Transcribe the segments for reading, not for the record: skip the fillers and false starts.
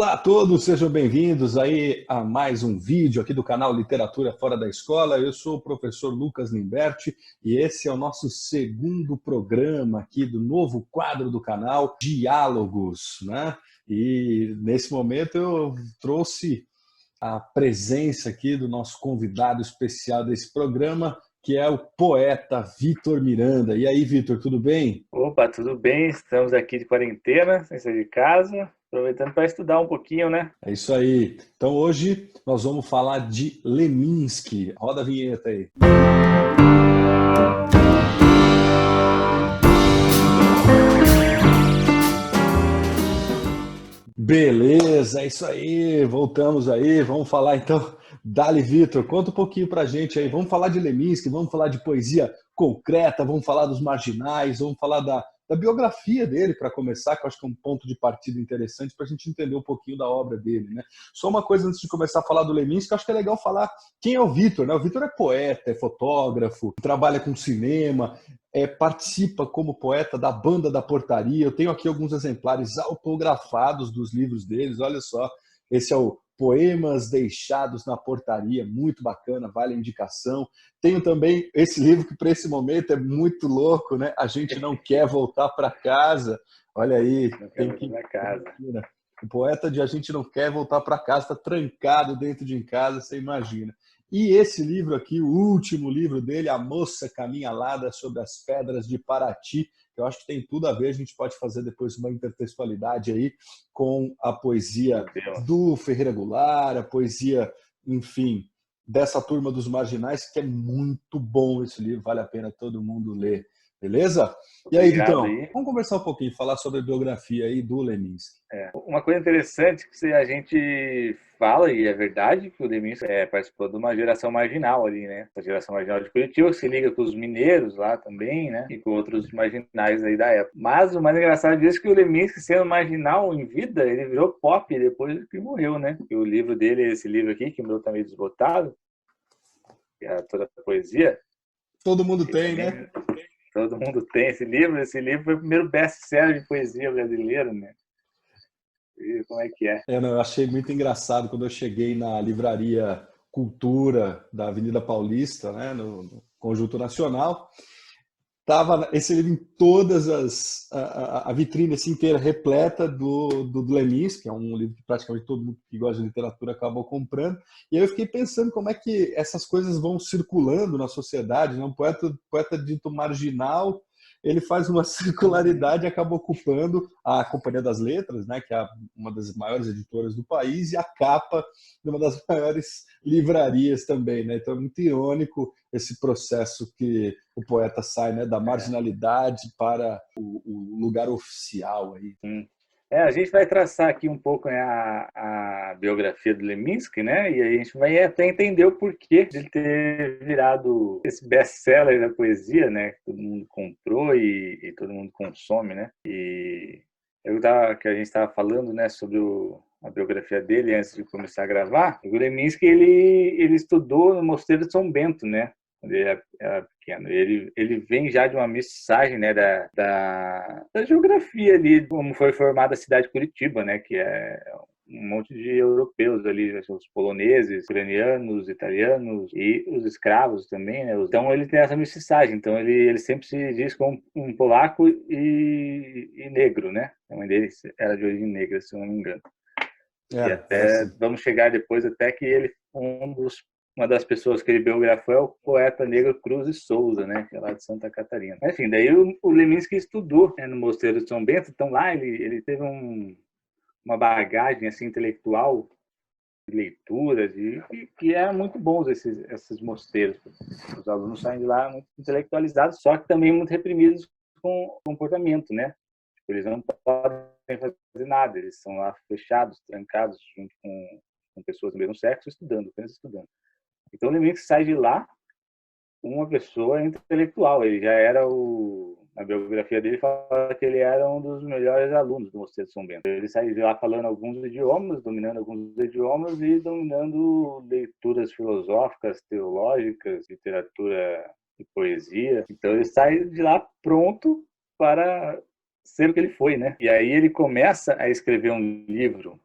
Olá a todos, sejam bem-vindos aí a mais um vídeo aqui do canal Literatura Fora da Escola. Eu sou o professor Lucas Limberti e esse é o nosso segundo programa aqui do novo quadro do canal, Diálogos, né? E nesse momento eu trouxe a presença aqui do nosso convidado especial desse programa, que é o poeta Vitor Miranda. E aí, Vitor, tudo bem? Opa, tudo bem? Estamos aqui de quarentena, sem sair de casa, aproveitando para estudar um pouquinho, né? É isso aí. Então hoje nós vamos falar de Leminski. Roda a vinheta aí. Beleza, é isso aí. Voltamos aí. Vamos falar então. Dali, Vitor, conta um pouquinho pra gente aí. Vamos falar de Leminski, vamos falar de poesia concreta, vamos falar dos marginais, vamos falar da biografia dele para começar, que eu acho que é um ponto de partida interessante para a gente entender um pouquinho da obra dele, né? Só uma coisa antes de começar a falar do Leminski, eu acho que é legal falar quem é o Vitor, né? O Vitor é poeta, é fotógrafo, trabalha com cinema, participa como poeta da Banda da Portaria. Eu tenho aqui alguns exemplares autografados dos livros deles, olha só. Esse é o Poemas Deixados na Portaria, muito bacana, vale a indicação. Tenho também esse livro que para esse momento é muito louco, né? A gente não quer voltar para casa. Olha aí, Não quero tem voltar que... para casa. O poeta de A Gente Não Quer Voltar para Casa, está trancado dentro de casa, você imagina. E esse livro aqui, o último livro dele, A Moça Caminha Alada sobre as Pedras de Paraty, que eu acho que tem tudo a ver, a gente pode fazer depois uma intertextualidade aí com a poesia do Ferreira Goulart, a poesia, enfim, dessa turma dos marginais, que é muito bom esse livro, vale a pena todo mundo ler. Beleza? E aí, Obrigado Vitão, aí. vamos conversar um pouquinho, falar sobre a biografia aí do Leminski. Uma coisa interessante que a gente fala, e é verdade, que o Leminski participou de uma geração marginal ali, né? A geração marginal de Curitiba, que se liga com os mineiros lá também, né? E com outros marginais aí da época. Mas o mais engraçado disso é que o Leminski, sendo marginal em vida, ele virou pop depois que morreu, né? E o livro dele, esse livro aqui, que o meu tá meio desbotado, que é toda a poesia, Todo mundo ele tem, também... né? Todo mundo tem esse livro. Esse livro foi o primeiro best-seller de poesia brasileiro, né? E como é que é? Não, eu achei muito engraçado quando eu cheguei na livraria Cultura da Avenida Paulista, né, no Conjunto Nacional. Tava esse livro em todas a vitrine assim, inteira repleta do Leminski, que é um livro que praticamente todo mundo que gosta de literatura acabou comprando. E aí eu fiquei pensando como é que essas coisas vão circulando na sociedade, né? Um poeta dito marginal, ele faz uma circularidade e acaba ocupando a Companhia das Letras, né, que é uma das maiores editoras do país, e a capa de uma das maiores livrarias também, né? Então é muito irônico esse processo que o poeta sai, né, da marginalidade para o lugar oficial aí. A gente vai traçar aqui um pouco, né, a biografia do Leminski, né? E aí a gente vai até entender o porquê de ele ter virado esse best-seller da poesia, né? Que todo mundo comprou e todo mundo consome, né? E que a gente estava falando, né, sobre a biografia dele antes de começar a gravar. O Leminski, ele estudou no Mosteiro de São Bento, né? Quando ele era pequeno. Ele vem já de uma mensagem, né, da geografia ali, como foi formada a cidade de Curitiba, né, que é um monte de europeus ali, os poloneses, ucranianos, italianos e os escravos também, né? Então ele tem essa mensagem. Então ele sempre se diz como um polaco e negro, né? A mãe dele era de origem negra, se eu não me engano. E Era até assim. vamos chegar depois até que ele uma das pessoas que ele biografou é o poeta negro Cruz e Souza, né, que é lá de Santa Catarina. Enfim, daí o Leminski estudou, né, no Mosteiro de São Bento, então lá ele teve uma bagagem assim intelectual, de leituras e que eram muito bons esses mosteiros. Os alunos saem de lá muito intelectualizados, só que também muito reprimidos com comportamento, né? Eles não podem fazer nada, eles são lá fechados, trancados, junto com pessoas do mesmo sexo, estudando, apenas estudando. Então o Leminski sai de lá uma pessoa intelectual. Ele já era na biografia dele fala que ele era um dos melhores alunos do Mosteiro de São Bento. Ele sai de lá falando alguns idiomas, dominando alguns idiomas e dominando leituras filosóficas, teológicas, literatura e poesia. Então ele sai de lá pronto para ser o que ele foi, né? E aí ele começa a escrever um livro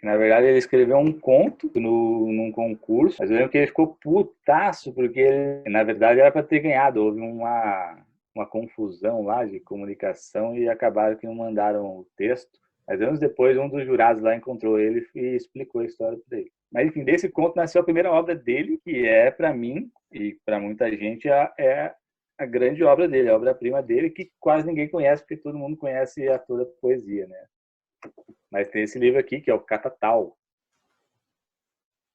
Na verdade, ele escreveu um conto num concurso, mas eu lembro que ele ficou putaço, porque ele, na verdade, era para ter ganhado. Houve uma confusão lá de comunicação e acabaram que não mandaram o texto. Mas anos depois, um dos jurados lá encontrou ele e explicou a história para ele. Mas, enfim, desse conto nasceu a primeira obra dele, que é, para mim, e para muita gente, é a grande obra dele, a obra-prima dele, que quase ninguém conhece, porque todo mundo conhece a toda a poesia, né? Mas tem esse livro aqui, que é o Catatal.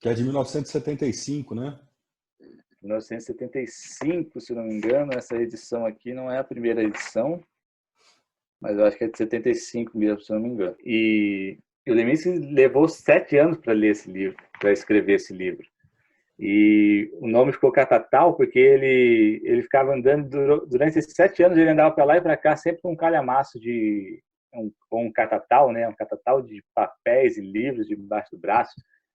Que é de 1975, né? 1975, se não me engano. Essa edição aqui não é a primeira edição, mas eu acho que é de 75 mesmo, se não me engano. E o Leminski levou 7 anos para ler esse livro, para escrever esse livro. E o nome ficou Catatal porque ele ficava andando, durante esses 7 anos, ele andava para lá e para cá, sempre com um calhamaço de um catatal, né? Um catatal de papéis e livros debaixo do braço.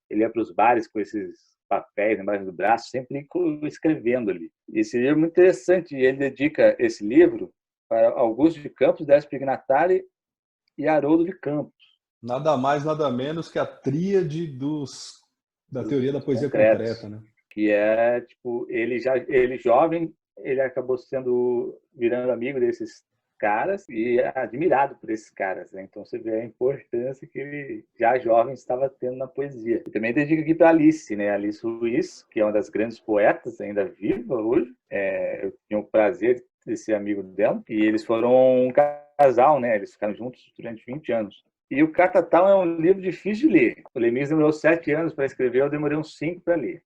Ele ia para os bares com esses papéis embaixo do braço, sempre escrevendo ali. E esse livro é muito interessante, e ele dedica esse livro para Augusto de Campos, Décio Pignatari e Haroldo de Campos. Nada mais, nada menos que a tríade da teoria da poesia concreta, né? Que é, tipo, ele jovem, ele acabou virando amigo desses caras e admirado por esses caras, né? Então você vê a importância que ele, já jovem, estava tendo na poesia. E também dedico aqui para Alice, né? Alice Ruiz, que é uma das grandes poetas ainda viva hoje. Eu tinha o prazer de ser amigo dela. E eles foram um casal, né? Eles ficaram juntos durante 20 anos. E o Catatal é um livro difícil de ler. O Leminski demorou 7 anos para escrever, eu demorei uns 5 para ler.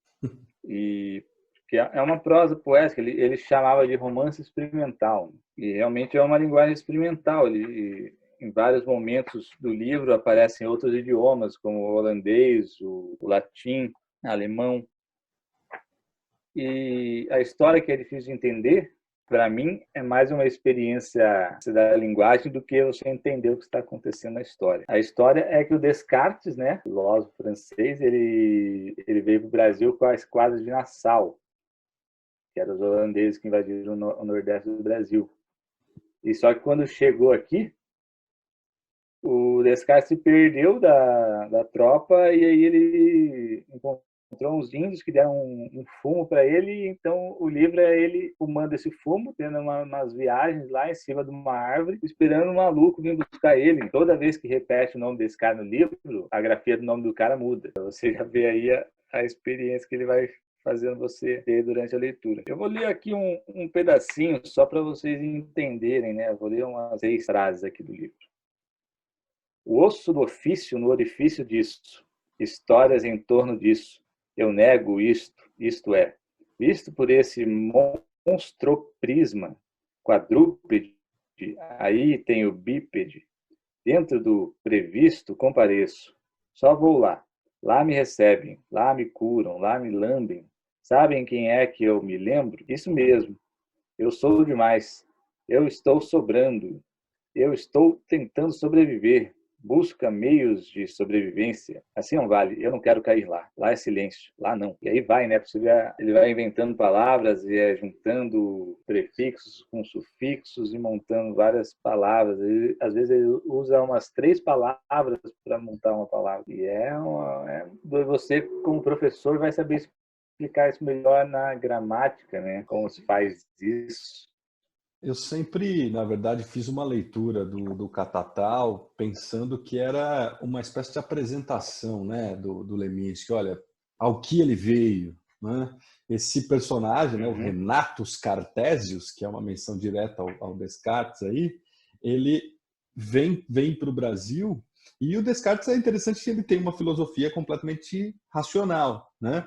E que é uma prosa poética, ele chamava de romance experimental. E realmente é uma linguagem experimental. Em vários momentos do livro aparecem outros idiomas, como o holandês, o latim, o alemão. E a história, que é difícil de entender, para mim, é mais uma experiência da linguagem do que você entender o que está acontecendo na história. A história é que o Descartes, né, filósofo francês, ele veio para o Brasil com a esquadra de Nassau, que eram os holandeses que invadiram o nordeste do Brasil. E só que quando chegou aqui, o Descartes se perdeu da tropa, e aí ele encontrou uns índios que deram um fumo para ele. Então o livro é ele fumando esse fumo, tendo umas viagens lá em cima de uma árvore, esperando um maluco vir buscar ele. Toda vez que repete o nome desse cara no livro, a grafia do nome do cara muda. Então você já vê aí a experiência que ele vai fazendo você ter durante a leitura. Eu vou ler aqui um pedacinho só para vocês entenderem, né? Eu vou ler umas 6 frases aqui do livro. O osso do ofício no orifício disto, histórias em torno disso. Eu nego isto é, visto por esse monstroprisma, quadrúpede, aí tem o bípede, dentro do previsto compareço. Só vou lá me recebem, lá me curam, lá me lambem. Sabem quem é que eu me lembro? Isso mesmo, eu sou demais, eu estou sobrando, eu estou tentando sobreviver. Busca meios de sobrevivência. Assim não vale, eu não quero cair lá. Lá é silêncio, lá não. E aí vai, né? Ele vai inventando palavras e juntando prefixos com sufixos e montando várias palavras. Às vezes ele usa umas 3 palavras para montar uma palavra. E você, como professor, vai saber explicar isso melhor na gramática, né? Como se faz isso. Eu sempre, na verdade, fiz uma leitura do Catatal pensando que era uma espécie de apresentação, né, do Leminski. Olha, ao que ele veio, né? Esse personagem, né, o Renatus Cartesius, que é uma menção direta ao Descartes aí, ele vem para o Brasil, e o Descartes é interessante que ele tem uma filosofia completamente racional, né?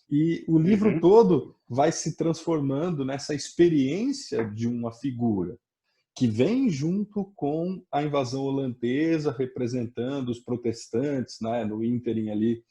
E o livro todo vai se transformando nessa experiência de uma figura que vem junto com a invasão holandesa, representando os protestantes, né, no ínterim ali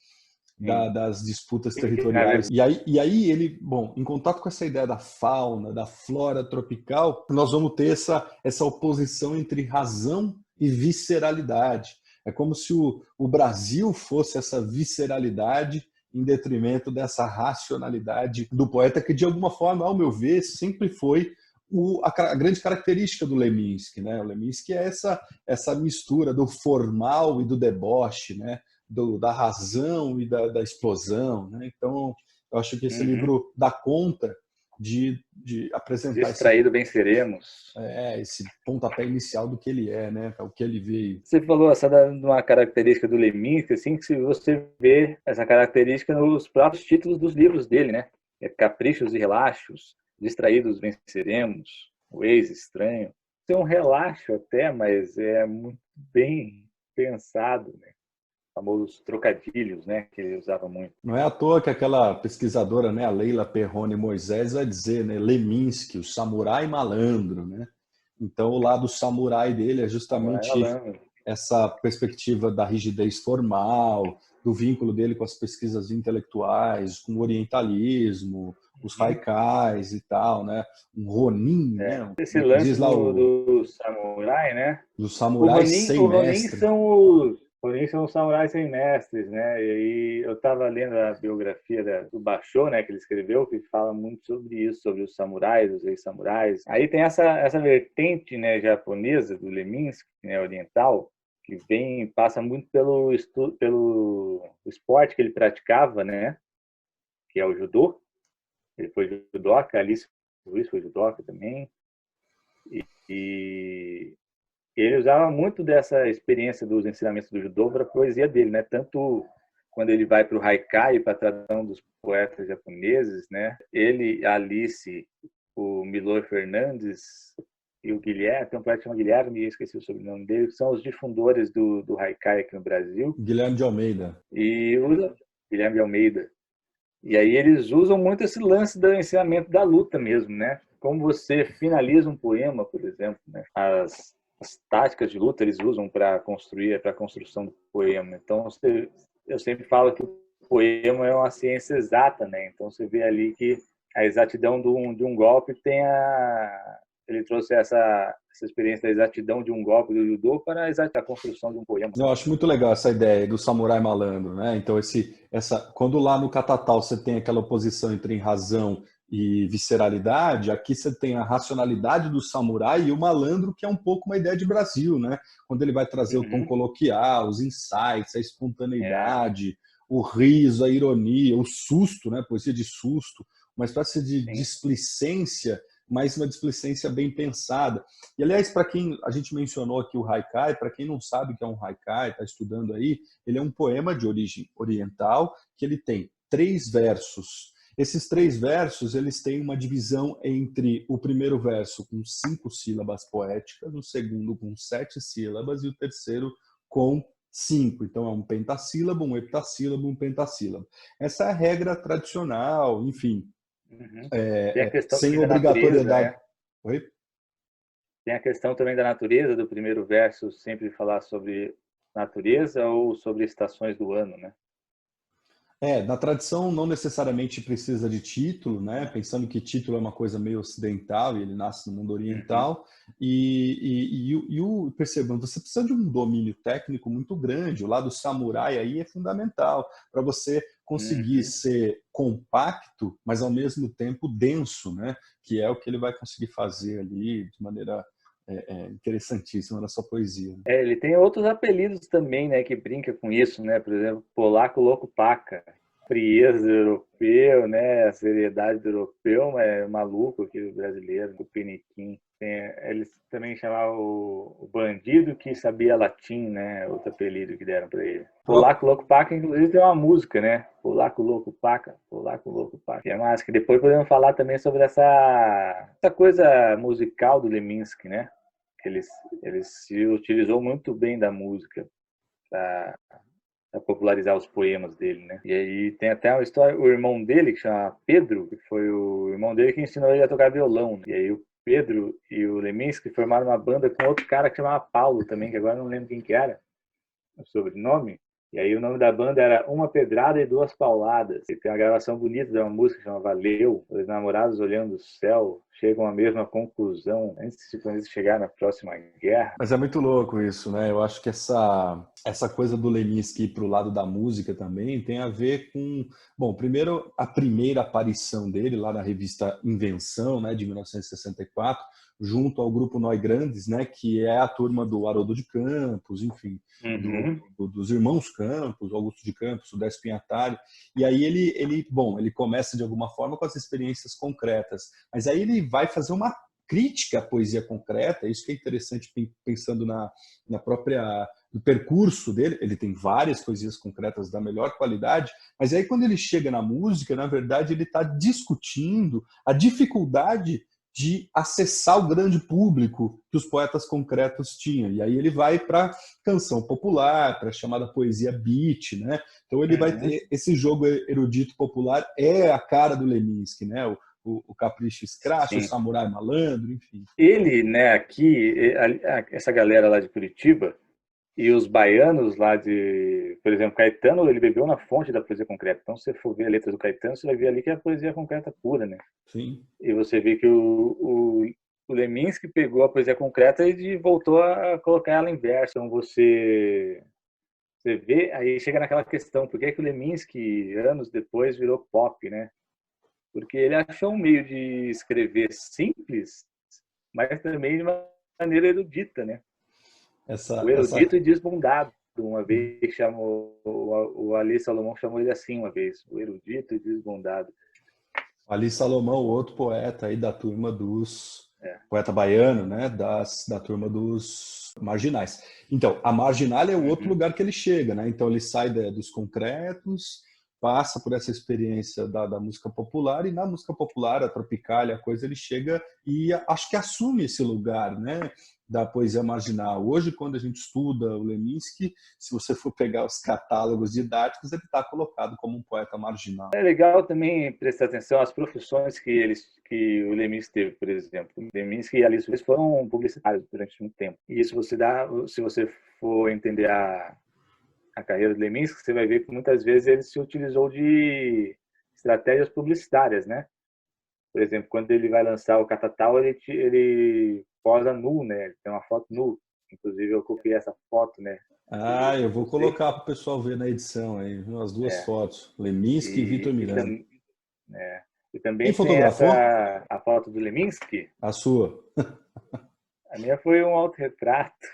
das disputas territoriais. E aí ele, bom, em contato com essa ideia da fauna, da flora tropical, nós vamos ter essa oposição entre razão e visceralidade. É como se o Brasil fosse essa visceralidade em detrimento dessa racionalidade do poeta, que de alguma forma, ao meu ver, sempre foi a grande característica do Leminski, né? O Leminski é essa mistura do formal e do deboche, né? da razão e da explosão, né? Então, eu acho que esse Uhum. livro dá conta de apresentar Distraído venceremos. esse pontapé inicial do que ele é, né? O que ele veio. Você falou essa de uma característica do Leminski, assim, que se você vê essa característica nos próprios títulos dos livros dele, né? Caprichos e relaxos, distraídos venceremos, o ex estranho. É um relaxo até, mas é muito bem pensado, né? Famosos trocadilhos, né, que ele usava muito. Não é à toa que aquela pesquisadora, né, a Leila Perrone Moisés, vai dizer, né, Leminski, o samurai malandro, né? Então, o lado samurai dele é justamente essa perspectiva da rigidez formal, do vínculo dele com as pesquisas intelectuais, com o orientalismo, os haikais e tal, né? Um Ronin, né? Esse Como é que lance diz lá do samurai, né? dos samurais sem O Ronin mestre. são os samurais sem mestres, né? E aí eu estava lendo a biografia do Basho, né, que ele escreveu, que fala muito sobre isso, sobre os samurais, os ex-samurais. Aí tem essa vertente, né, japonesa do Leminski, né, oriental, que passa muito pelo esporte que ele praticava, né, que é o judô. Ele foi judoca, Alice Ruiz foi judoca também. E ele usava muito dessa experiência dos ensinamentos do judô para a poesia dele, né? Tanto quando ele vai para o haikai, para a tradição dos poetas japoneses, né? Ele, a Alice, o Milor Fernandes e o Guilherme, tem um poeta que chama Guilherme, eu esqueci o sobrenome dele, que são os difundores do haikai aqui no Brasil. Guilherme de Almeida. E Guilherme de Almeida. E aí eles usam muito esse lance do ensinamento da luta mesmo, né? Como você finaliza um poema, por exemplo, né? As táticas de luta eles usam para a construção do poema. Então, eu sempre falo que o poema é uma ciência exata, né? Então, você vê ali que a exatidão de um golpe ele trouxe essa experiência da exatidão de um golpe do judô para a construção de um poema. Eu acho muito legal essa ideia do samurai malandro, né? Então, quando lá no Catatal você tem aquela oposição entre razão e visceralidade, aqui você tem a racionalidade do samurai e o malandro, que é um pouco uma ideia de Brasil, né? Quando ele vai trazer o tom coloquial, os insights, a espontaneidade, o riso, a ironia, o susto, né? Poesia de susto, uma espécie de displicência, mas uma displicência bem pensada. E, aliás, para quem a gente mencionou aqui o haikai, para quem não sabe o que é um haikai, está estudando aí, ele é um poema de origem oriental que ele tem 3 versos. Esses 3 versos, eles têm uma divisão entre o primeiro verso com 5 sílabas poéticas, o segundo com 7 sílabas e o terceiro com 5. Então, é um pentassílabo, um heptassílabo, um pentassílabo. Essa é a regra tradicional, enfim, Tem a questão sem da obrigatoriedade. Natureza, né? Oi? Tem a questão também da natureza, do primeiro verso sempre falar sobre natureza ou sobre estações do ano, né? Na tradição não necessariamente precisa de título, né? Pensando que título é uma coisa meio ocidental e ele nasce no mundo oriental. Percebam, você precisa de um domínio técnico muito grande. O lado samurai aí é fundamental para você conseguir ser compacto, mas ao mesmo tempo denso, né? Que é o que ele vai conseguir fazer ali de maneira interessantíssima na sua poesia. Ele tem outros apelidos também, né, que brinca com isso, né? Por exemplo, Polaco Louco Paca, frieza do europeu, né? A seriedade do europeu, é maluco aquele brasileiro, o Piniquim. Eles também chamavam o bandido que sabia latim, né? Outro apelido que deram para ele. Polaco Louco Paca, inclusive, tem uma música, né? Polaco Louco Paca, Polaco Louco Paca. Que é mais que depois podemos falar também sobre essa coisa musical do Leminski, né? Ele se utilizou muito bem da música para popularizar os poemas dele, né? E aí tem até uma história, o irmão dele, que chama Pedro, que foi o irmão dele que ensinou ele a tocar violão, né? E aí o Pedro e o Leminski formaram uma banda com outro cara que chamava Paulo também, que agora não lembro quem que era, o sobrenome. E aí o nome da banda era Uma Pedrada e Duas Pauladas. E tem uma gravação bonita de uma música que chama Valeu. Os namorados olhando o céu chegam à mesma conclusão antes de chegar na próxima guerra. Mas é muito louco isso, né? Eu acho que essa coisa do Leminski para o lado da música também tem a ver com... Bom, primeiro, a primeira aparição dele lá na revista Invenção, né, de 1964, junto ao grupo Nós Grandes, né, que é a turma do Haroldo de Campos, enfim, dos irmãos Campos, Augusto de Campos, o Décio Pinhatari. E aí ele começa de alguma forma com as experiências concretas, mas aí ele vai fazer uma crítica à poesia concreta. Isso que é interessante, pensando na própria no percurso dele. Ele tem várias poesias concretas da melhor qualidade, mas aí quando ele chega na música, na verdade ele está discutindo a dificuldade de acessar o grande público que os poetas concretos tinham. E aí ele vai para canção popular, para a chamada poesia beat, né? Então ele vai ter esse jogo erudito popular, é a cara do Leminski, né? O Capricho Escracho, o Samurai Malandro, enfim. Ele, né, aqui, essa galera lá de Curitiba e os baianos lá de, por exemplo, Caetano, ele bebeu na fonte da poesia concreta. Então, se você for ver a letra do Caetano, você vai ver ali que é a poesia concreta pura, né? Sim. E você vê que o Leminski pegou a poesia concreta e voltou a colocar ela em verso. Então, você vê, aí chega naquela questão, por que que o Leminski, anos depois, virou pop, né? Porque ele achou um meio de escrever simples, mas também de uma maneira erudita, né? O erudito e desbundado. Uma vez chamou, o Ali Salomão chamou ele assim uma vez, o erudito e desbundado. Ali Salomão, outro poeta aí da turma dos... Poeta baiano, né? Da turma dos marginais. Então, a marginal é o outro lugar que ele chega, né? Então, ele sai dos concretos, passa por essa experiência da música popular, e na música popular, a tropicália, a coisa, ele chega e acho que assume esse lugar, né, da poesia marginal. Hoje, quando a gente estuda o Leminski, se você for pegar os catálogos didáticos, ele está colocado como um poeta marginal. É legal também prestar atenção às profissões que o Leminski teve, por exemplo. O Leminski e a Alice foram publicitários durante muito tempo. E isso se você for entender a carreira do Leminski, você vai ver que muitas vezes ele se utilizou de estratégias publicitárias, né? Por exemplo, quando ele vai lançar o Catatal, ele posa nu, né? Ele tem uma foto nu. Inclusive, eu copiei essa foto, né? Eu vou colocar para o pessoal ver na edição aí, as duas fotos, Leminski e Vitor Miranda. E também quem tem fotografou? a foto do Leminski. A sua? A minha foi um autorretrato.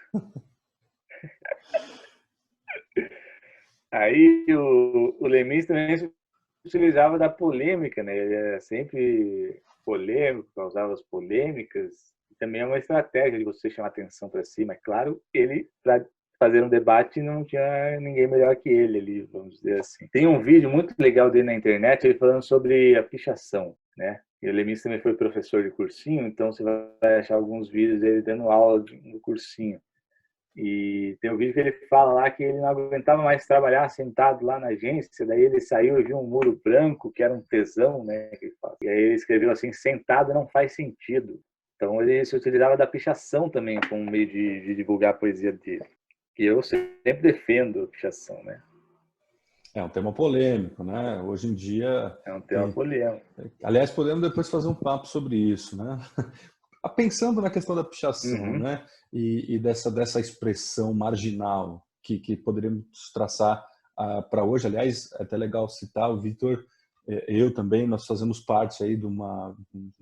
Aí o Leminski também se utilizava da polêmica, né? Ele era sempre polêmico, causava as polêmicas. E também é uma estratégia de você chamar atenção para si, mas claro, ele, para fazer um debate, não tinha ninguém melhor que ele ali, vamos dizer assim. Tem um vídeo muito legal dele na internet, ele falando sobre a pichação, né? E o Leminski também foi professor de cursinho, então você vai achar alguns vídeos dele dando aula no cursinho. E tem um vídeo que ele fala lá que ele não aguentava mais trabalhar sentado lá na agência, daí ele saiu e viu um muro branco, que era um tesão, né? Que ele fala. E aí ele escreveu assim, sentado não faz sentido. Então ele se utilizava da pichação também como meio de divulgar a poesia dele. E eu sempre defendo a pichação, né? É um tema polêmico, né? Hoje em dia... É um tema polêmico. Aliás, podemos depois fazer um papo sobre isso, né? Pensando na questão da pichação, né? E dessa expressão marginal que poderíamos traçar para hoje. Aliás, é até legal citar o Vitor, eu também, nós fazemos parte aí de um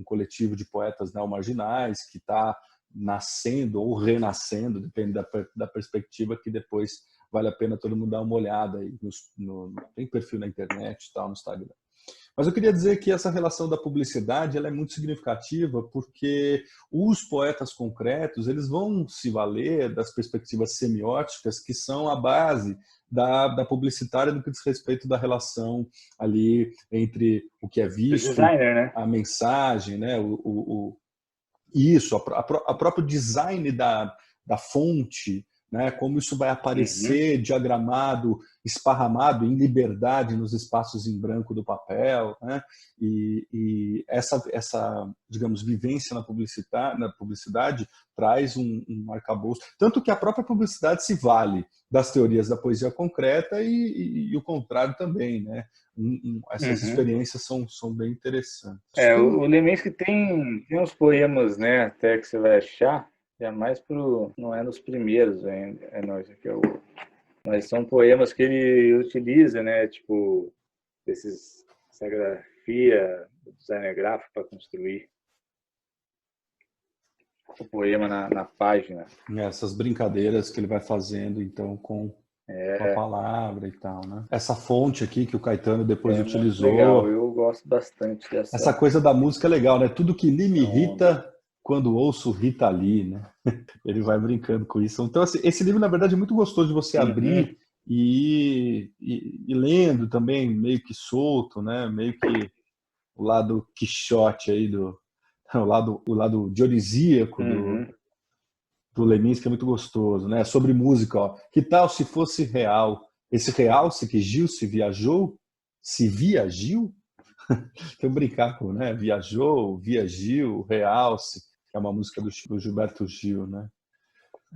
coletivo de poetas neomarginais que está nascendo ou renascendo, depende da perspectiva, que depois vale a pena todo mundo dar uma olhada aí tem perfil na internet e tal, no Instagram. Mas eu queria dizer que essa relação da publicidade ela é muito significativa porque os poetas concretos eles vão se valer das perspectivas semióticas que são a base da publicitária no que diz respeito da relação ali entre o que é visto, designer, né? a mensagem, né? Isso, a próprio design da fonte, né? Como isso vai aparecer diagramado, esparramado em liberdade nos espaços em branco do papel, né? E essa, digamos, vivência na publicidade traz um arcabouço. Tanto que a própria publicidade se vale das teorias da poesia concreta e o contrário também, né? Essas experiências são bem interessantes. O Leminski tem uns poemas, né, até que você vai achar, é mais não é nos primeiros ainda, mas são poemas que ele utiliza, né, tipo, essa grafia do designer gráfico para construir. o poema na página. Essas brincadeiras que ele vai fazendo, então, com a palavra e tal, né? Essa fonte aqui que o Caetano depois utilizou. Legal, eu gosto bastante dessa. Essa coisa da música é legal, né? Tudo que lhe me irrita, quando ouço Rita Lee, né? Ele vai brincando com isso. Então, assim, esse livro, na verdade, é muito gostoso de você abrir e lendo também, meio que solto, né? Meio que o lado Quixote aí, o lado dionisíaco do Leminski é muito gostoso, né? Sobre música, ó. Que tal se fosse real? Esse realce que Gil se viajou, se viagiu? Tem um brincar com, né? Viajou, viagiu, realce, que é uma música do Gilberto Gil, né?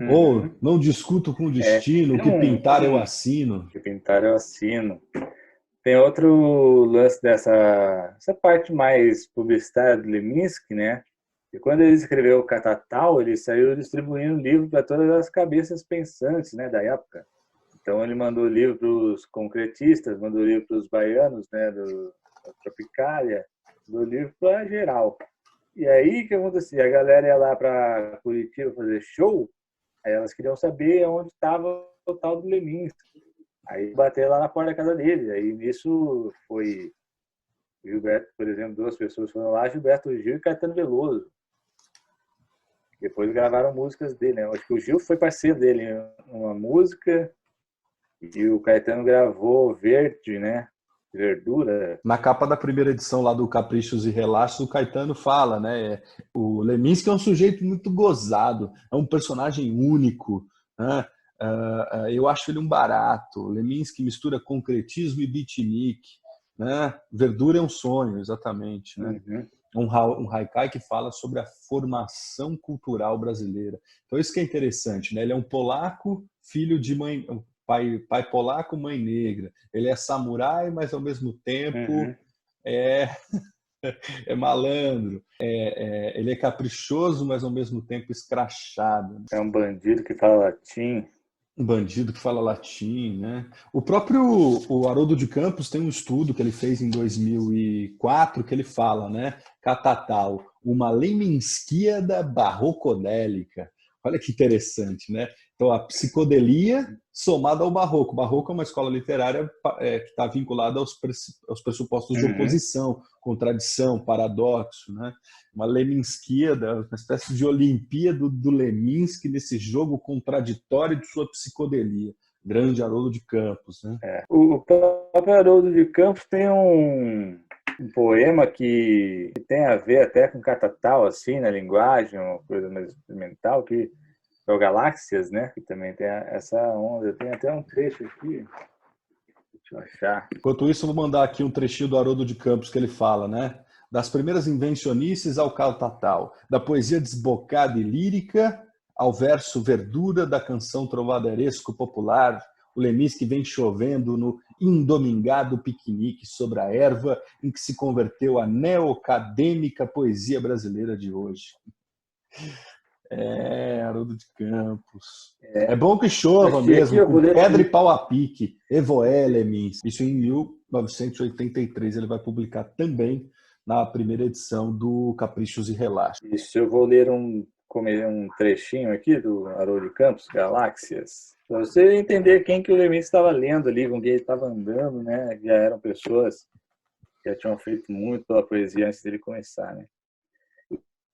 Ou não discuto com o destino, o que pintar eu assino. O que pintar eu assino. Tem outro lance essa parte mais publicitária do Leminski, né? E quando ele escreveu o Catatal, ele saiu distribuindo livro para todas as cabeças pensantes, né, da época. Então ele mandou livro para os concretistas, mandou livro para os baianos, né, da Tropicália, mandou livro para geral. E aí o que acontecia? A galera ia lá para Curitiba fazer show, aí elas queriam saber onde estava o tal do Leminski. Aí bater lá na porta da casa dele. Aí nisso foi Gilberto, por exemplo, 2 pessoas foram lá, Gilberto Gil e Caetano Veloso. Depois gravaram músicas dele, né? Acho que o Gil foi parceiro dele em uma música e o Caetano gravou Verde, né? Verdura. Na capa da primeira edição lá do Caprichos e Relaxos, o Caetano fala, né? O Leminski é um sujeito muito gozado, é um personagem único, né? Eu acho ele um barato. Leminski mistura concretismo e beatnik, né? Verdura é um sonho, exatamente, né? Um haikai que fala sobre a formação cultural brasileira. Então isso que é interessante, né? Ele é um polaco, filho de mãe, pai polaco, mãe negra. Ele é samurai, mas ao mesmo tempo é malandro. Ele é caprichoso, mas ao mesmo tempo escrachado. É um bandido que fala latim. Um bandido que fala latim, né? O Haroldo de Campos tem um estudo que ele fez em 2004 que ele fala, né? Catatal, uma Leminskiada barrocodélica. Olha que interessante, né? Então, a psicodelia somada ao barroco. O barroco é uma escola literária que está vinculada aos pressupostos de oposição, contradição, paradoxo, né? Uma Leminskiada, uma espécie de Olimpíada do Leminski nesse jogo contraditório de sua psicodelia. Grande Haroldo de Campos, né? O próprio Haroldo de Campos tem um poema que tem a ver até com Catatal, assim, na linguagem, uma coisa mais experimental, que é o Galáxias, né? Que também tem essa onda. Tem até um trecho aqui. Deixa eu achar. Enquanto isso, eu vou mandar aqui um trechinho do Haroldo de Campos que ele fala, né? Das primeiras invencionices ao Catatal, da poesia desbocada e lírica ao verso verdura da canção trovadoresco popular, o Leminski vem chovendo no indomingado piquenique sobre a erva em que se converteu a neoacadêmica poesia brasileira de hoje. Haroldo de Campos. É bom que chova mesmo, com pedra e pau a pique. Evoé Leminski. Isso em 1983 ele vai publicar também na primeira edição do Caprichos e Relaxos. Isso, eu vou ler um trechinho aqui do Haroldo de Campos, Galáxias, para você entender quem que o Leminski estava lendo ali, com quem ele estava andando, né? Já eram pessoas que já tinham feito muito pela poesia antes dele começar, né?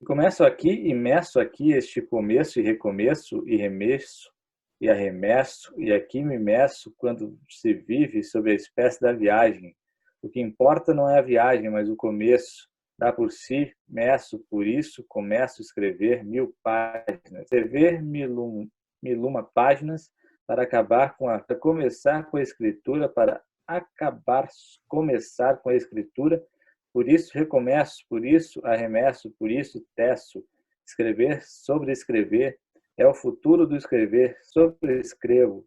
Começo aqui e meço aqui este começo e recomeço e remesso e arremesso e aqui me meço quando se vive sob a espécie da viagem. O que importa não é a viagem, mas o começo. Dá por si, meço, por isso, começo a escrever 1000 páginas. Escrever 1001 páginas para começar com a escritura, para começar com a escritura. Por isso recomeço, por isso arremesso, por isso teço. Escrever, sobrescrever, é o futuro do escrever. Sobrescrevo,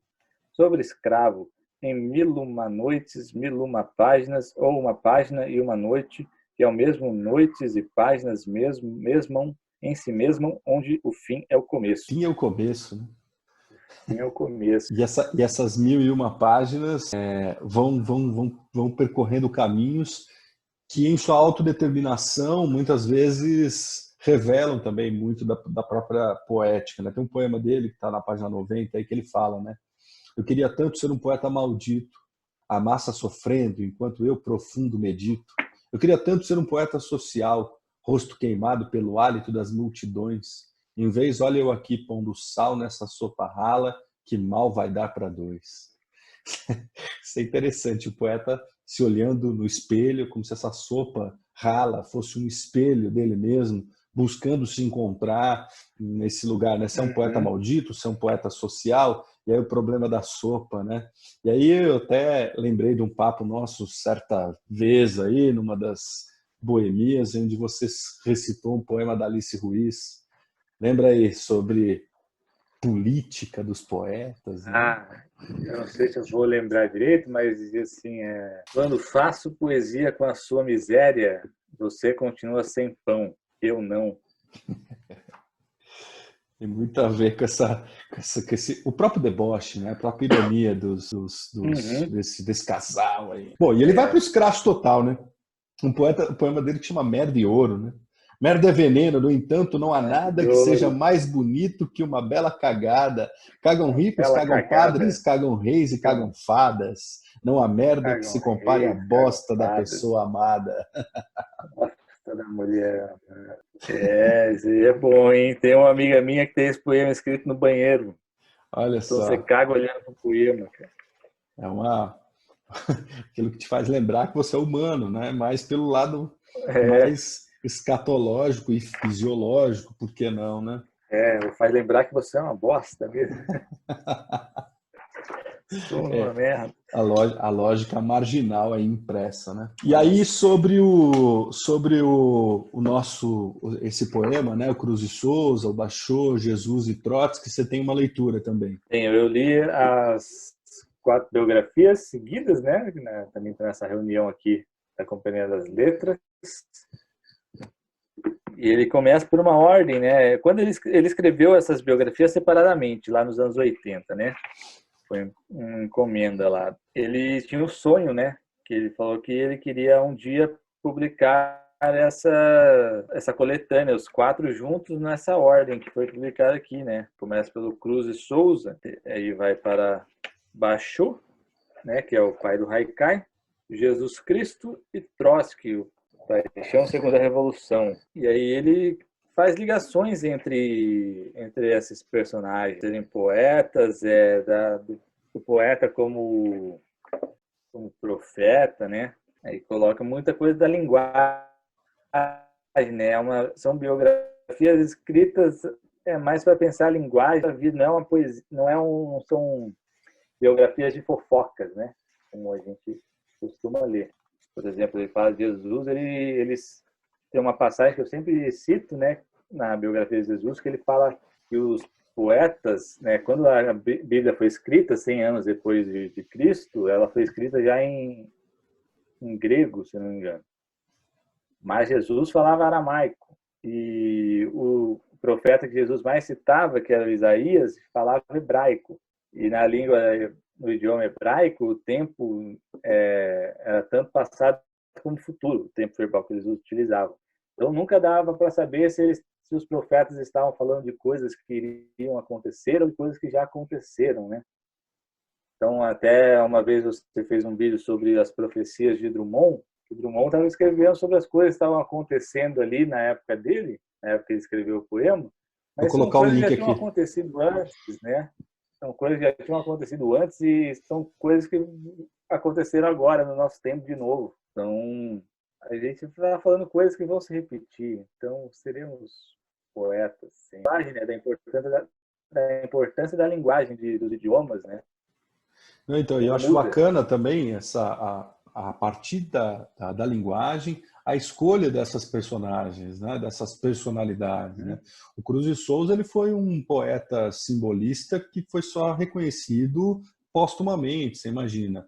sobrescravo, em 1001 noites, 1001 páginas, ou uma página e uma noite, que é o mesmo noites e páginas mesmam em si mesmam, onde o fim é o começo. Fim é o começo, né? Fim é o começo. E essas 1001 páginas vão percorrendo caminhos que, em sua autodeterminação, muitas vezes revelam também muito da própria poética, né? Tem um poema dele que está na página 90 aí que ele fala, né? Eu queria tanto ser um poeta maldito, a massa sofrendo enquanto eu profundo medito. Eu queria tanto ser um poeta social, rosto queimado pelo hálito das multidões. Em vez, olha eu aqui pondo sal nessa sopa rala que mal vai dar para dois. Isso é interessante, o poeta se olhando no espelho, como se essa sopa rala fosse um espelho dele mesmo, buscando se encontrar nesse lugar, né? Se é um poeta maldito, se é um poeta social, e aí o problema da sopa, né? E aí eu até lembrei de um papo nosso certa vez aí, numa das boemias, onde você recitou um poema da Alice Ruiz. Lembra aí sobre política dos poetas, né? Eu não sei se eu vou lembrar direito, mas dizia assim, quando faço poesia com a sua miséria, você continua sem pão, eu não. Tem muito a ver com o próprio deboche, né? A própria ironia desse casal aí. Bom, e ele vai para o escracho total, né? Um poema dele que chama Merda e Ouro, né? Merda é veneno, no entanto, não há nada que seja mais bonito que uma bela cagada. Cagam ricos, Bela cagam cagada. padres, cagam reis e cagam fadas. Não há merda que se compare à bosta da pessoa amada. Bosta da mulher. Isso aí é bom, hein? Tem uma amiga minha que tem esse poema escrito no banheiro. Olha então só. Você caga olhando pro poema, cara. É aquilo que te faz lembrar que você é humano, né? Mais pelo lado mais escatológico e fisiológico, por que não, né? Faz lembrar que você é uma bosta mesmo. Sou uma merda. A lógica marginal aí impressa, né? E aí sobre o nosso esse poema, né? O Cruz e Souza, o Bachô, Jesus e Trotsky, você tem uma leitura também. Eu li as 4 biografias seguidas, né? Também está nessa reunião aqui da Companhia das Letras. E ele começa por uma ordem, né? Quando ele escreveu essas biografias separadamente, lá nos anos 80, né? Foi uma encomenda lá. Ele tinha um sonho, né? Que ele falou que ele queria um dia publicar essa coletânea, os 4 juntos nessa ordem que foi publicada aqui, né? Começa pelo Cruz e Souza, aí vai para Bachô, né? Que é o pai do Haikai, Jesus Cristo e Trotsky, o Paixão Segundo a Revolução. E aí ele faz ligações entre esses personagens, serem poetas, do poeta como profeta, né? Aí coloca muita coisa da linguagem, né? São biografias escritas mais para pensar a linguagem da vida, não é uma poesia, são biografias de fofocas, né? Como a gente costuma ler. Por exemplo, ele fala de Jesus, eles tem uma passagem que eu sempre cito, né, na biografia de Jesus, que ele fala que os poetas, né, quando a Bíblia foi escrita, 100 anos depois de Cristo, ela foi escrita já em grego, se não me engano. Mas Jesus falava aramaico. E o profeta que Jesus mais citava, que era Isaías, falava hebraico. E no idioma hebraico, o tempo era tanto passado como futuro, o tempo verbal que eles utilizavam. Então nunca dava para saber se os profetas estavam falando de coisas que iriam acontecer ou de coisas que já aconteceram, né? Então até uma vez você fez um vídeo sobre as profecias de Drummond. O Drummond estava escrevendo sobre as coisas que estavam acontecendo ali na época dele, na época que ele escreveu o poema. Mas vou colocar o link aqui. Já tinham acontecido antes, né? São coisas que já tinham acontecido antes e são coisas que aconteceram agora, no nosso tempo de novo. Então, a gente está falando coisas que vão se repetir. Então, seremos poetas. Sim. Né, da importância da linguagem dos idiomas, né? Então, eu acho bacana também a partir da linguagem, a escolha dessas personagens, né? Dessas personalidades. Né? O Cruz de Souza ele foi um poeta simbolista que foi só reconhecido póstumamente, você imagina.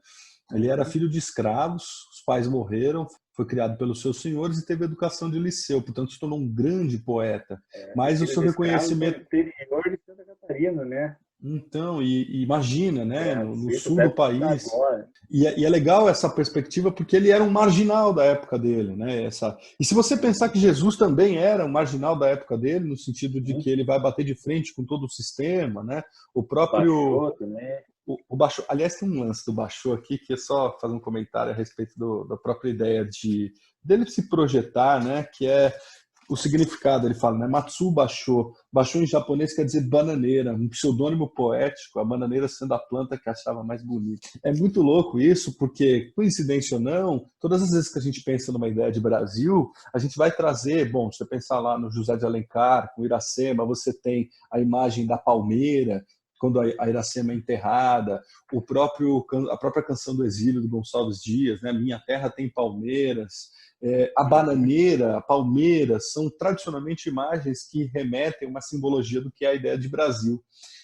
Ele era filho de escravos, os pais morreram, foi criado pelos seus senhores e teve educação de liceu, portanto se tornou um grande poeta. Mas o seu reconhecimento... No interior de Santa Catarina, né? Então, e imagina, né, no Cito sul do até país. agora. E é legal essa perspectiva porque ele era um marginal da época dele, né? E se você pensar que Jesus também era um marginal da época dele, no sentido de que ele vai bater de frente com todo o sistema, né? O próprio Baixou também. o Basho, aliás, tem um lance do Basho aqui que é só fazer um comentário a respeito da própria ideia dele se projetar, né? Que é o significado, ele fala, né? Matsu Basho. Basho em japonês quer dizer bananeira, um pseudônimo poético, a bananeira sendo a planta que achava mais bonita. É muito louco isso, porque, coincidência ou não, todas as vezes que a gente pensa numa ideia de Brasil, a gente vai trazer, bom, se você pensar lá no José de Alencar, com Iracema, você tem a imagem da palmeira, quando a Iracema é enterrada, a própria canção do exílio do Gonçalves Dias, né? Minha terra tem palmeiras, a bananeira, a palmeira, são tradicionalmente imagens que remetem a uma simbologia do que é a ideia de Brasil.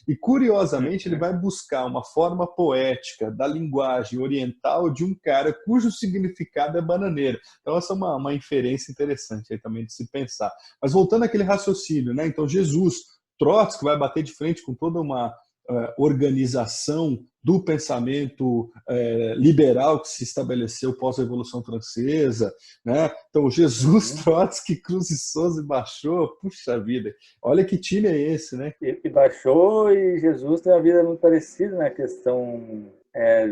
E, curiosamente, ele vai buscar uma forma poética da linguagem oriental de um cara cujo significado é bananeira. Então, essa é uma inferência interessante aí também de se pensar. Mas voltando àquele raciocínio, né? Então, Jesus, Trotsky vai bater de frente com toda uma organização do pensamento liberal que se estabeleceu pós-Revolução Francesa, né? Então, Jesus, Trotsky, Cruz e Souza e Bachot, puxa vida, olha que time é esse, né? E Bachot e Jesus têm uma vida muito parecida na questão.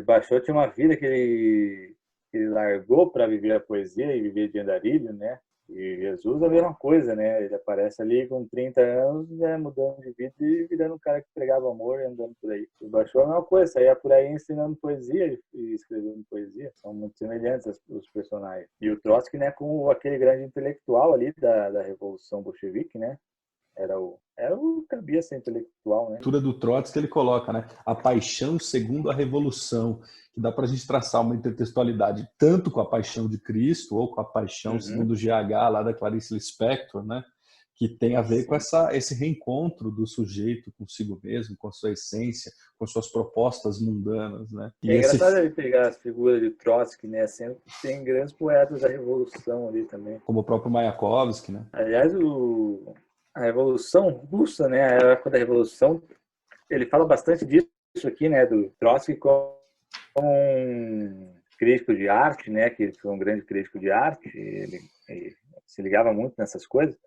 Bachot tinha uma vida que ele largou para viver a poesia e viver de andarilho, né? E Jesus a mesma coisa, né? Ele aparece ali com 30 anos, já mudando de vida e virando um cara que pregava amor e andando por aí. O Bachor é a mesma coisa, saía por aí ensinando poesia e escrevendo poesia. São muito semelhantes os personagens. E o Trotsky, né, com aquele grande intelectual ali da Revolução Bolchevique, né? Era o cabeça intelectual, né? A leitura do Trotsky ele coloca, né? A paixão segundo a revolução, que dá para a gente traçar uma intertextualidade tanto com a paixão de Cristo ou com a paixão segundo o GH lá da Clarice Lispector, né? Que tem a ver com esse reencontro do sujeito consigo mesmo, com a sua essência, com suas propostas mundanas, né? É engraçado ele pegar as figuras de Trotsky, né? Sempre tem grandes poetas da Revolução ali também. Como o próprio Mayakovsky, né? Aliás, a Revolução Russa, né? A época da Revolução, ele fala bastante disso aqui, né? Do Trotsky como um crítico de arte, né? Que ele foi um grande crítico de arte. Ele se ligava muito nessas coisas.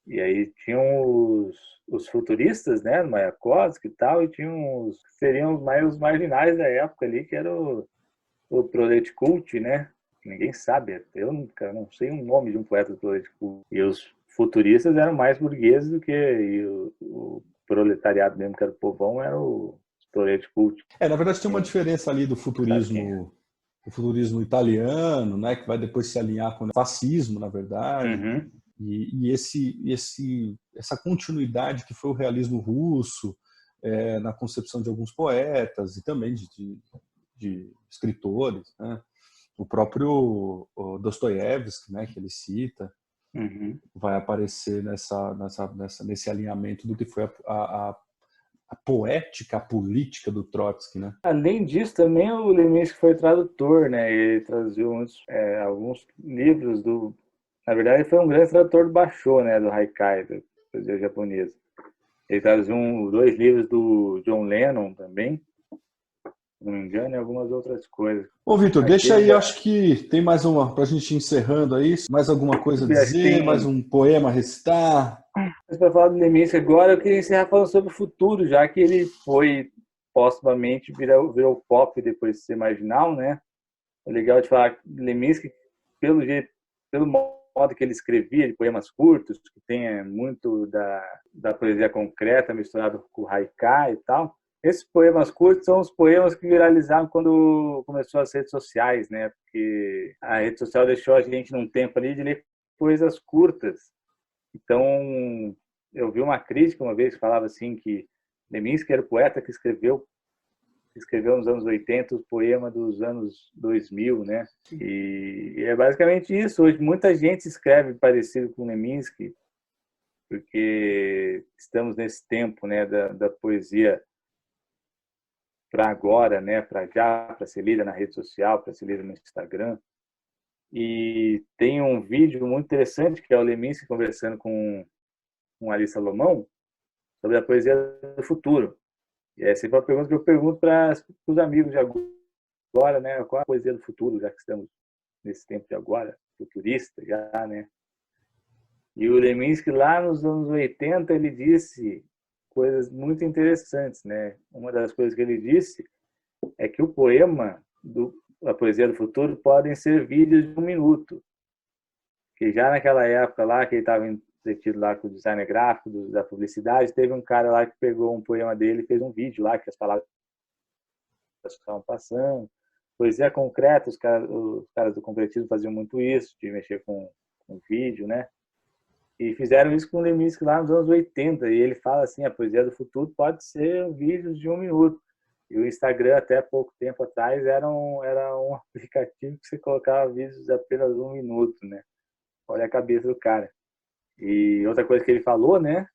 E aí tinham os futuristas, né? Mayakovsky e tal, e tinham seriam mais os marginais da época ali, que era o Proletkult, né? Ninguém sabe. Eu nunca não sei o nome de um poeta do Proletkult. E os futuristas eram mais burgueses do que o proletariado mesmo, que era o povão, era o Proletkult. Na verdade tem uma diferença ali do futurismo, o futurismo italiano, né, que vai depois se alinhar com o fascismo, na verdade, e essa continuidade que foi o realismo russo na concepção de alguns poetas e também de escritores, né? O próprio Dostoiévski, né, que ele cita, vai aparecer nesse alinhamento do que foi a poética, a política do Trotsky, né? Além disso, também o Leminski foi tradutor, né? Ele traduziu alguns livros do... Na verdade, ele foi um grande tradutor do Basho, né? Do Haikai, da poesia japonesa. Ele traduziu 2 livros do John Lennon também, se não me engano, e algumas outras coisas. Ô, Vitor, deixa aí, acho que tem mais uma, para a gente ir encerrando aí, mais alguma coisa a dizer, mais um poema a recitar? Mas para falar do Leminski agora, eu queria encerrar falando sobre o futuro, já que ele foi postumamente virou pop depois de ser marginal, né? É legal de falar que Leminski, pelo modo que ele escrevia, de poemas curtos, que tem muito da poesia concreta misturado com o haikai e tal. Esses poemas curtos são os poemas que viralizaram quando começou as redes sociais, né? Porque a rede social deixou a gente num tempo ali de ler coisas curtas. Então, eu vi uma crítica uma vez que falava assim que Leminski era o poeta que escreveu nos anos 80 o poema dos anos 2000, né? E é basicamente isso. Hoje muita gente escreve parecido com Leminski, porque estamos nesse tempo, né, da poesia para agora, né, para ser lida na rede social, para ser lida no Instagram. E tem um vídeo muito interessante que é o Leminski conversando com Ari Salomão sobre a poesia do futuro. E essa é uma pergunta que eu pergunto para os amigos de agora, né? Qual a poesia do futuro, já que estamos nesse tempo de agora, futurista já, né? E o Leminski, lá nos anos 80, ele disse coisas muito interessantes, né? Uma das coisas que ele disse é que o poema, a poesia do futuro, podem ser vídeos de 1 minuto. Que já naquela época lá, que ele estava entretido lá com o designer gráfico da publicidade, teve um cara lá que pegou um poema dele e fez um vídeo lá, que as palavras estavam passando. Poesia concreta, os caras do concretismo faziam muito isso, de mexer com vídeo, né? E fizeram isso com o Leminski lá nos anos 80. E ele fala assim, a poesia do futuro pode ser vídeos de 1 minuto. E o Instagram, até pouco tempo atrás, era um aplicativo que você colocava vídeos de apenas 1 minuto, né? Olha a cabeça do cara. E outra coisa que ele falou, né?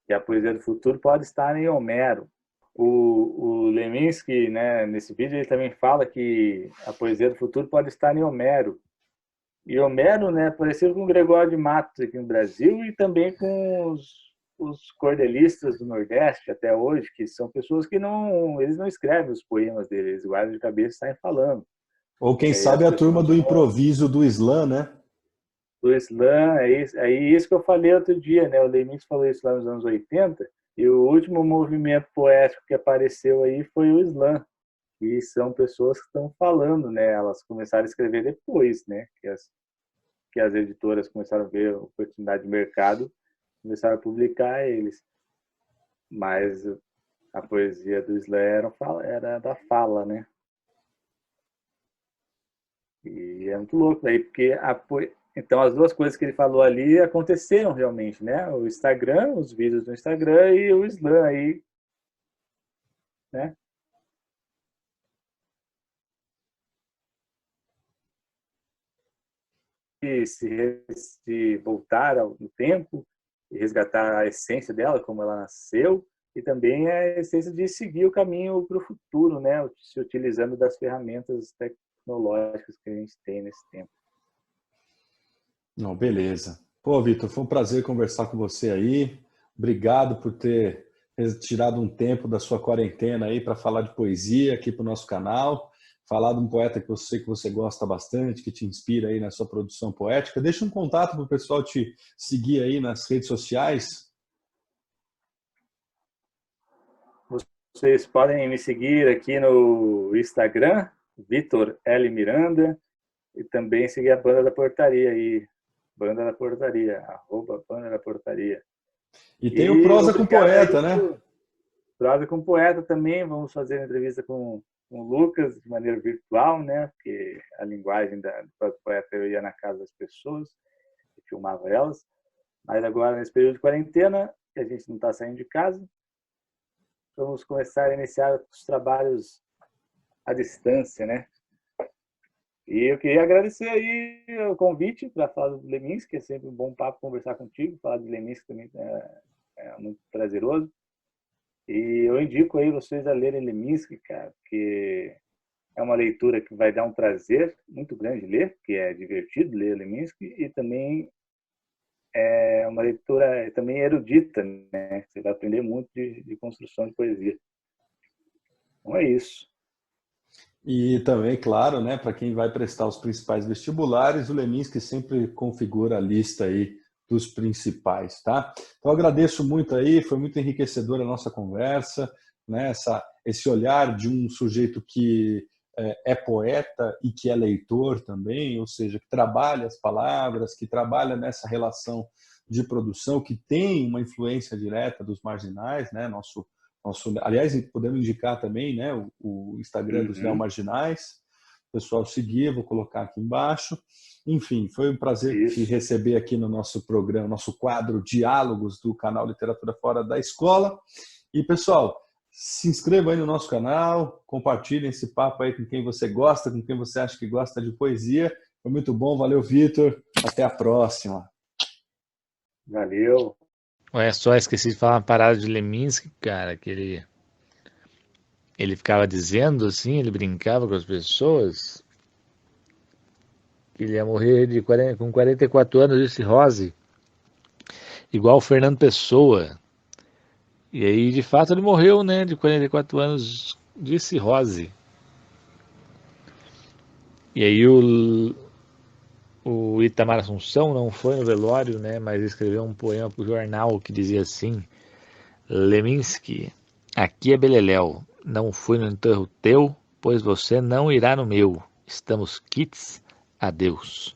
Que a poesia do futuro pode estar em Homero. O Leminski, né, nesse vídeo, ele também fala que a poesia do futuro pode estar em Homero. E Homero, né, parecido com o Gregório de Matos aqui no Brasil e também com os cordelistas do Nordeste até hoje, que são pessoas que eles não escrevem os poemas deles, eles guardam de cabeça e saem falando. Ou quem sabe a turma do improviso do slam, né? Do slam, é isso que eu falei outro dia, né? O Leminski falou isso lá nos anos 80, e o último movimento poético que apareceu aí foi o slam. E são pessoas que estão falando, né? Elas começaram a escrever depois, né? Que as editoras começaram a ver a oportunidade de mercado, começaram a publicar eles. Mas a poesia do slam era da fala, né? E é muito louco daí, porque então as duas coisas que ele falou ali aconteceram realmente, né? O Instagram, os vídeos do Instagram e o slam aí, né? Se voltar no tempo e resgatar a essência dela, como ela nasceu, e também a essência de seguir o caminho para o futuro, né? Se utilizando das ferramentas tecnológicas que a gente tem nesse tempo. Não, beleza. Pô, Vitor, foi um prazer conversar com você aí. Obrigado por ter tirado um tempo da sua quarentena aí para falar de poesia aqui para o nosso canal. Falar de um poeta que eu sei que você gosta bastante, que te inspira aí na sua produção poética. Deixa um contato para o pessoal te seguir aí nas redes sociais. Vocês podem me seguir aqui no Instagram, Vitor L. Miranda, e também seguir a Banda da Portaria aí, Banda da Portaria, @Banda da Portaria. E tem o Prosa com Poeta, né? Prosa com Poeta também, vamos fazer entrevista com o Lucas de maneira virtual, né? Porque a linguagem do Prosa com Poeta eu ia na casa das pessoas e filmava elas. Mas agora, nesse período de quarentena, que a gente não está saindo de casa, vamos começar a iniciar os trabalhos à distância, né? E eu queria agradecer aí o convite para falar do Leminski, é sempre um bom papo conversar contigo, falar de Leminski também é muito prazeroso. E eu indico aí vocês a lerem Leminski, cara, porque é uma leitura que vai dar um prazer muito grande ler, que é divertido ler Leminski, e também é uma leitura também erudita, né? Você vai aprender muito de construção de poesia. Então é isso. E também, claro, né, para quem vai prestar os principais vestibulares, o Leminski sempre configura a lista aí dos principais, tá? Então, eu agradeço muito aí, foi muito enriquecedora a nossa conversa, né? Esse olhar de um sujeito que é poeta e que é leitor também, ou seja, que trabalha as palavras, que trabalha nessa relação de produção, que tem uma influência direta dos marginais, né? Aliás, podemos indicar também, né, o Instagram dos Neomarginais, o pessoal seguir, vou colocar aqui embaixo. Enfim, foi um prazer te receber aqui no nosso programa, nosso quadro Diálogos do canal Literatura Fora da Escola. E, pessoal, se inscrevam aí no nosso canal, compartilhem esse papo aí com quem você gosta, com quem você acha que gosta de poesia. Foi muito bom, valeu, Vitor. Até a próxima. Valeu. Olha só, esqueci de falar uma parada de Leminski, cara, que ele ficava dizendo assim, ele brincava com as pessoas, que ele ia morrer com 44 anos de cirrose, igual o Fernando Pessoa. E aí, de fato, ele morreu, né, de 44 anos de cirrose. E aí o Itamar Assunção não foi no velório, né, mas escreveu um poema para o jornal que dizia assim: Leminski, aqui é Beleléu, não fui no enterro teu, pois você não irá no meu. Estamos quites, adeus.